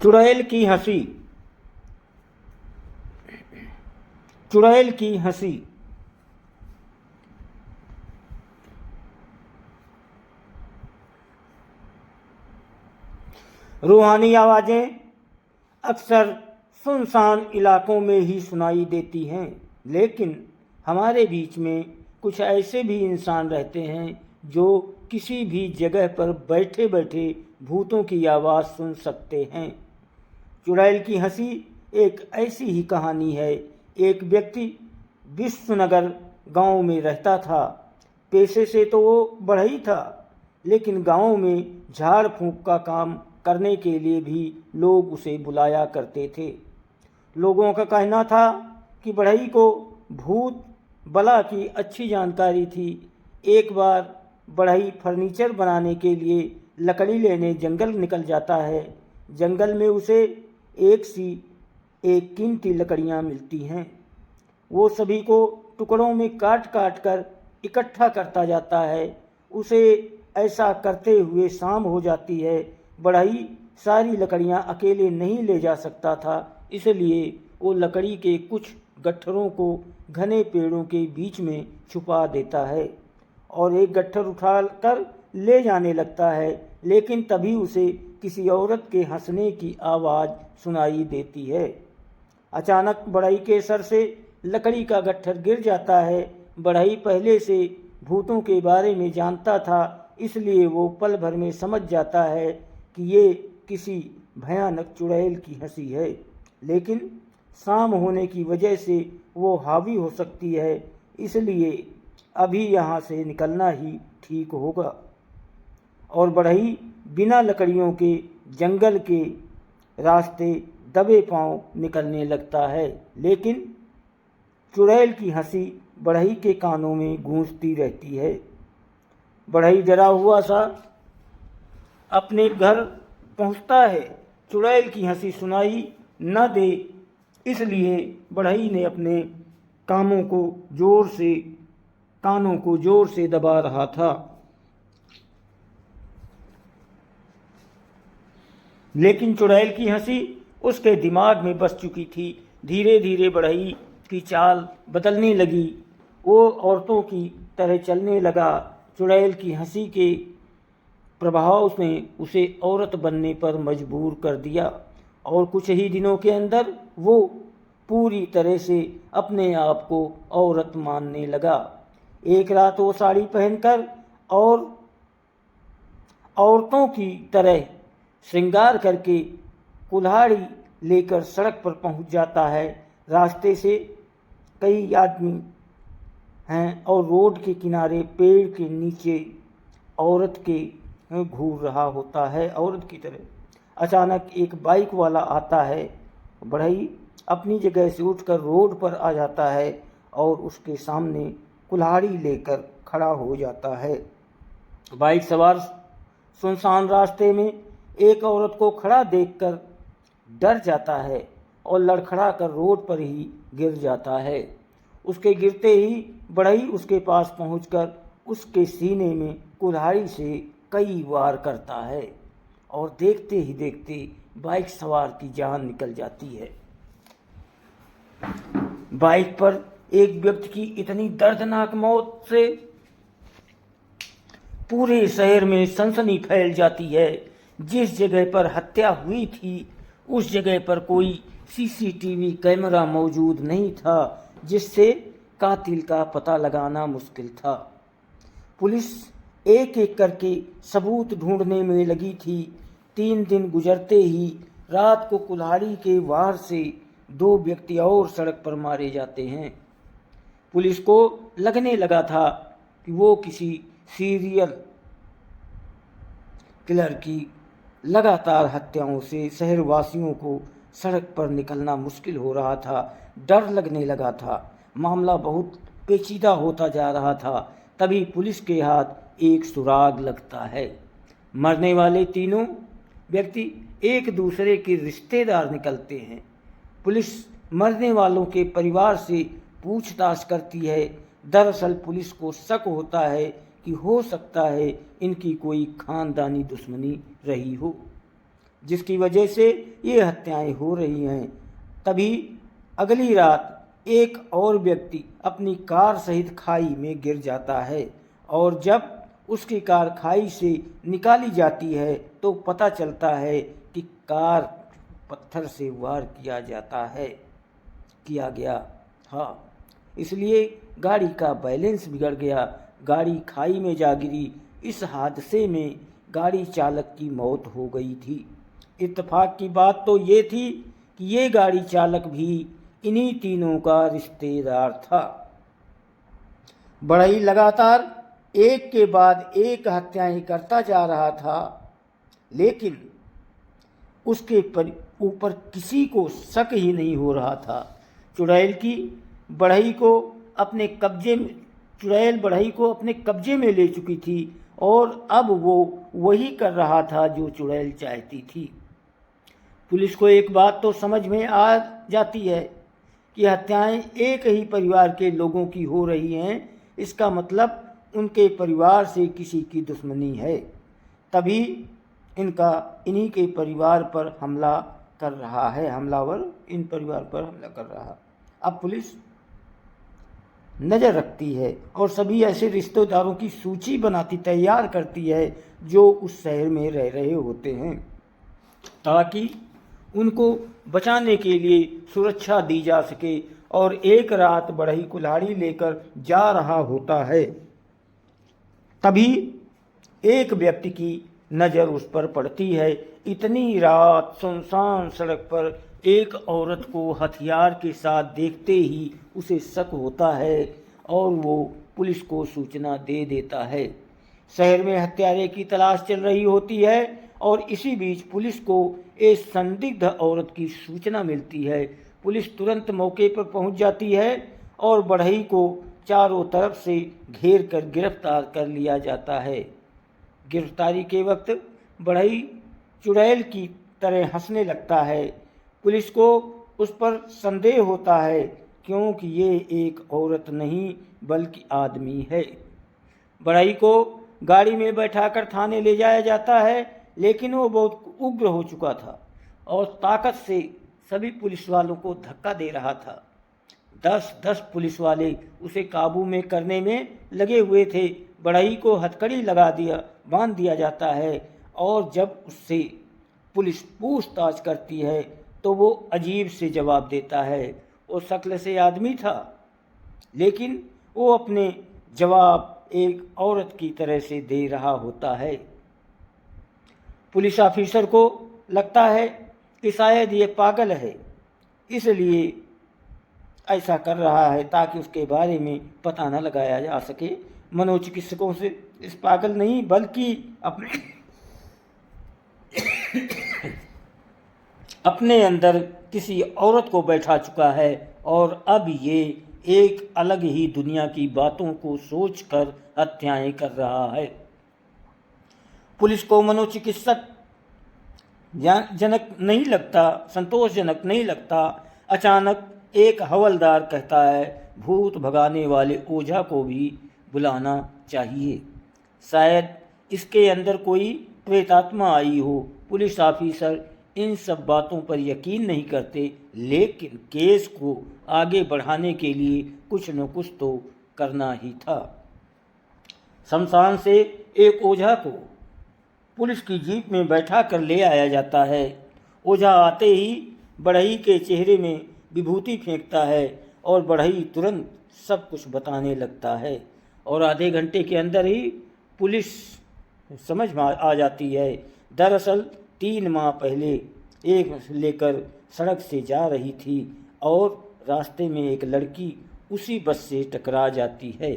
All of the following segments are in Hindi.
चुड़ैल की हंसी। चुड़ैल की हंसी। रूहानी आवाज़ें अक्सर सुनसान इलाकों में ही सुनाई देती हैं, लेकिन हमारे बीच में कुछ ऐसे भी इंसान रहते हैं जो किसी भी जगह पर बैठे बैठे भूतों की आवाज़ सुन सकते हैं। चुड़ैल की हंसी एक ऐसी ही कहानी है। एक व्यक्ति विश्वनगर गांव में रहता था। पेशे से तो वो बढ़ई था, लेकिन गांव में झाड़ फूंक का काम करने के लिए भी लोग उसे बुलाया करते थे। लोगों का कहना था कि बढ़ई को भूत बला की अच्छी जानकारी थी। एक बार बढ़ई फर्नीचर बनाने के लिए लकड़ी लेने जंगल निकल जाता है। जंगल में उसे एक सी एक कीमती लकड़ियाँ मिलती हैं। वो सभी को टुकड़ों में काट काट कर इकट्ठा करता जाता है। उसे ऐसा करते हुए शाम हो जाती है। बढ़ई सारी लकड़ियाँ अकेले नहीं ले जा सकता था, इसलिए वो लकड़ी के कुछ गट्ठरों को घने पेड़ों के बीच में छुपा देता है और एक गट्ठर उठाकर ले जाने लगता है। लेकिन तभी उसे किसी औरत के हंसने की आवाज़ सुनाई देती है। अचानक बढ़ई के सर से लकड़ी का गट्ठर गिर जाता है। बढ़ई पहले से भूतों के बारे में जानता था, इसलिए वो पल भर में समझ जाता है कि ये किसी भयानक चुड़ैल की हंसी है। लेकिन शाम होने की वजह से वो हावी हो सकती है, इसलिए अभी यहाँ से निकलना ही ठीक होगा। और बढ़ई बिना लकड़ियों के जंगल के रास्ते दबे पांव निकलने लगता है। लेकिन चुड़ैल की हंसी बढ़ई के कानों में गूंजती रहती है। बढ़ई डरा हुआ सा अपने घर पहुंचता है। चुड़ैल की हंसी सुनाई न दे, इसलिए बढ़ई ने अपने कानों को जोर से दबा रहा था। लेकिन चुड़ैल की हंसी उसके दिमाग में बस चुकी थी। धीरे धीरे बढ़ई की चाल बदलने लगी। वो औरतों की तरह चलने लगा। चुड़ैल की हंसी के प्रभाव ने उसे औरत बनने पर मजबूर कर दिया और कुछ ही दिनों के अंदर वो पूरी तरह से अपने आप को औरत मानने लगा। एक रात वो साड़ी पहनकर और औरतों की तरह श्रृंगार करके कुल्हाड़ी लेकर सड़क पर पहुंच जाता है। रास्ते से कई आदमी हैं और रोड के किनारे पेड़ के नीचे औरत के घूर रहा होता है औरत की तरह। अचानक एक बाइक वाला आता है। बढ़ई अपनी जगह से उठकर रोड पर आ जाता है और उसके सामने कुल्हाड़ी लेकर खड़ा हो जाता है। बाइक सवार सुनसान रास्ते में एक औरत को खड़ा देखकर डर जाता है और लड़खड़ा कर रोड पर ही गिर जाता है। उसके गिरते ही बढ़ई उसके पास पहुंचकर उसके सीने में कुल्हाड़ी से कई वार करता है और देखते ही देखते बाइक सवार की जान निकल जाती है। बाइक पर एक व्यक्ति की इतनी दर्दनाक मौत से पूरे शहर में सनसनी फैल जाती है। जिस जगह पर हत्या हुई थी उस जगह पर कोई सीसीटीवी कैमरा मौजूद नहीं था, जिससे कातिल का पता लगाना मुश्किल था। पुलिस एक एक करके सबूत ढूंढने में लगी थी। 3 दिन गुजरते ही रात को कुल्हाड़ी के वार से 2 व्यक्ति और सड़क पर मारे जाते हैं। पुलिस को लगने लगा था कि वो किसी सीरियल किलर की लगातार हत्याओं से शहरवासियों को सड़क पर निकलना मुश्किल हो रहा था। डर लगने लगा था। मामला बहुत पेचीदा होता जा रहा था। तभी पुलिस के हाथ एक सुराग लगता है। मरने वाले तीनों व्यक्ति एक दूसरे के रिश्तेदार निकलते हैं। पुलिस मरने वालों के परिवार से पूछताछ करती है। दरअसल पुलिस को शक होता है कि हो सकता है इनकी कोई खानदानी दुश्मनी रही हो। जिसकी वजह से ये हत्याएं हो रही हैं। तभी अगली रात एक और व्यक्ति अपनी कार सहित खाई में गिर जाता है और जब उसकी कार खाई से निकाली जाती है तो पता चलता है कि कार पत्थर से वार किया गया था। इसलिए गाड़ी का बैलेंस बिगड़ गया, गाड़ी खाई में जा गिरी। इस हादसे में गाड़ी चालक की मौत हो गई थी। इत्तेफाक की बात तो ये थी कि ये गाड़ी चालक भी इन्हीं तीनों का रिश्तेदार था। बढ़ई लगातार एक के बाद एक हत्याएं करता जा रहा था, लेकिन उसके ऊपर किसी को शक ही नहीं हो रहा था। चुड़ैल बढ़ई को अपने कब्जे में ले चुकी थी और अब वो वही कर रहा था जो चुड़ैल चाहती थी। पुलिस को एक बात तो समझ में आ जाती है कि हत्याएं एक ही परिवार के लोगों की हो रही हैं, इसका मतलब उनके परिवार से किसी की दुश्मनी है। तभी इन्हीं के परिवार पर हमला कर रहा है, हमलावर इन परिवार पर हमला कर रहा। अब पुलिस नज़र रखती है और सभी ऐसे रिश्तेदारों की सूची बनाती तैयार करती है जो उस शहर में रह रहे होते हैं, ताकि उनको बचाने के लिए सुरक्षा दी जा सके। और एक रात बढ़ई कुल्हाड़ी लेकर जा रहा होता है, तभी एक व्यक्ति की नज़र उस पर पड़ती है। इतनी रात सुनसान सड़क पर एक औरत को हथियार के साथ देखते ही उसे शक होता है और वो पुलिस को सूचना दे देता है। शहर में हत्यारे की तलाश चल रही होती है और इसी बीच पुलिस को एक संदिग्ध औरत की सूचना मिलती है। पुलिस तुरंत मौके पर पहुंच जाती है और बढ़ई को चारों तरफ से घेर कर गिरफ्तार कर लिया जाता है। गिरफ्तारी के वक्त बढ़ई चुड़ैल की तरह हंसने लगता है। पुलिस को उस पर संदेह होता है क्योंकि ये एक औरत नहीं बल्कि आदमी है। बढ़ई को गाड़ी में बैठाकर थाने ले जाया जाता है, लेकिन वो बहुत उग्र हो चुका था और ताकत से सभी पुलिस वालों को धक्का दे रहा था। 10 पुलिस वाले उसे काबू में करने में लगे हुए थे। बढ़ई को हथकड़ी बांध दिया जाता है और जब उससे पुलिस पूछताछ करती है तो वो अजीब से जवाब देता है। वो शक्ल से आदमी था, लेकिन वो अपने जवाब एक औरत की तरह से दे रहा होता है। पुलिस ऑफिसर को लगता है कि शायद ये पागल है, इसलिए ऐसा कर रहा है ताकि उसके बारे में पता न लगाया जा सके। मनोचिकित्सकों से इस पागल नहीं बल्कि अपने अंदर किसी औरत को बैठा चुका है और अब ये एक अलग ही दुनिया की बातों को सोचकर हत्याएं कर रहा है। पुलिस को मनोचिकित्सक संतोषजनक नहीं लगता। अचानक एक हवलदार कहता है, भूत भगाने वाले ओझा को भी बुलाना चाहिए, शायद इसके अंदर कोई प्रेतात्मा आई हो। पुलिस ऑफिसर इन सब बातों पर यकीन नहीं करते, लेकिन केस को आगे बढ़ाने के लिए कुछ न कुछ तो करना ही था। शमशान से एक ओझा को पुलिस की जीप में बैठा कर ले आया जाता है। ओझा आते ही बढ़ई के चेहरे में विभूति फेंकता है और बढ़ई तुरंत सब कुछ बताने लगता है और आधे घंटे के अंदर ही पुलिस समझ में आ जाती है। दरअसल 3 माह पहले एक लेकर सड़क से जा रही थी और रास्ते में एक लड़की उसी बस से टकरा जाती है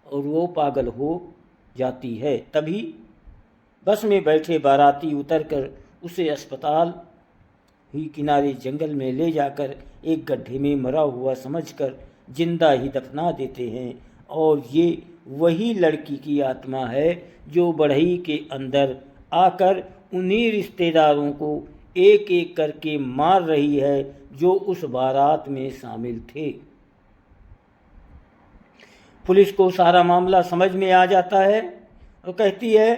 और वो पागल हो जाती है। तभी बस में बैठे बाराती उतरकर उसे अस्पताल ही किनारे जंगल में ले जाकर एक गड्ढे में मरा हुआ समझकर जिंदा ही दफना देते हैं और ये वही लड़की की आत्मा है जो बढ़ई के अंदर आकर उन्हीं रिश्तेदारों को एक एक करके मार रही है जो उस बारात में शामिल थे। पुलिस को सारा मामला समझ में आ जाता है और कहती है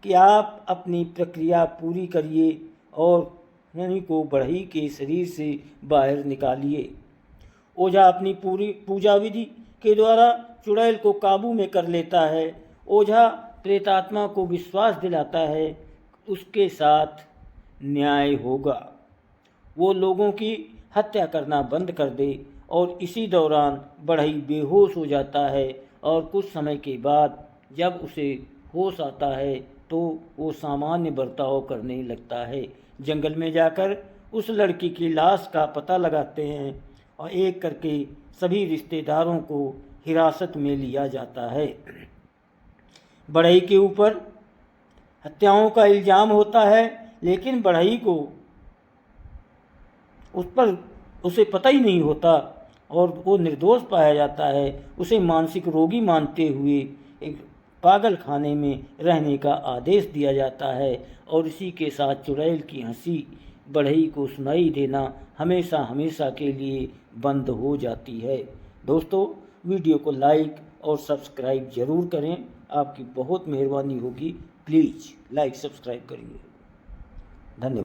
कि आप अपनी प्रक्रिया पूरी करिए, और ननी को बढ़ई के शरीर से बाहर निकालिए। ओझा अपनी पूरी पूजा विधि के द्वारा चुड़ैल को काबू में कर लेता है। ओझा प्रेतात्मा को विश्वास दिलाता है उसके साथ न्याय होगा, वो लोगों की हत्या करना बंद कर दे। और इसी दौरान बढ़ई बेहोश हो जाता है और कुछ समय के बाद जब उसे होश आता है तो वो सामान्य बर्ताव करने लगता है। जंगल में जाकर उस लड़की की लाश का पता लगाते हैं और एक करके सभी रिश्तेदारों को हिरासत में लिया जाता है। बढ़ई के ऊपर हत्याओं का इल्ज़ाम होता है, लेकिन बढ़ई को उसे पता ही नहीं होता और वो निर्दोष पाया जाता है। उसे मानसिक रोगी मानते हुए एक पागल खाने में रहने का आदेश दिया जाता है और इसी के साथ चुड़ैल की हंसी बढ़ई को सुनाई देना हमेशा हमेशा के लिए बंद हो जाती है। दोस्तों, वीडियो को लाइक और सब्सक्राइब ज़रूर करें, आपकी बहुत मेहरबानी होगी। प्लीज़ लाइक सब्सक्राइब करिए। धन्यवाद।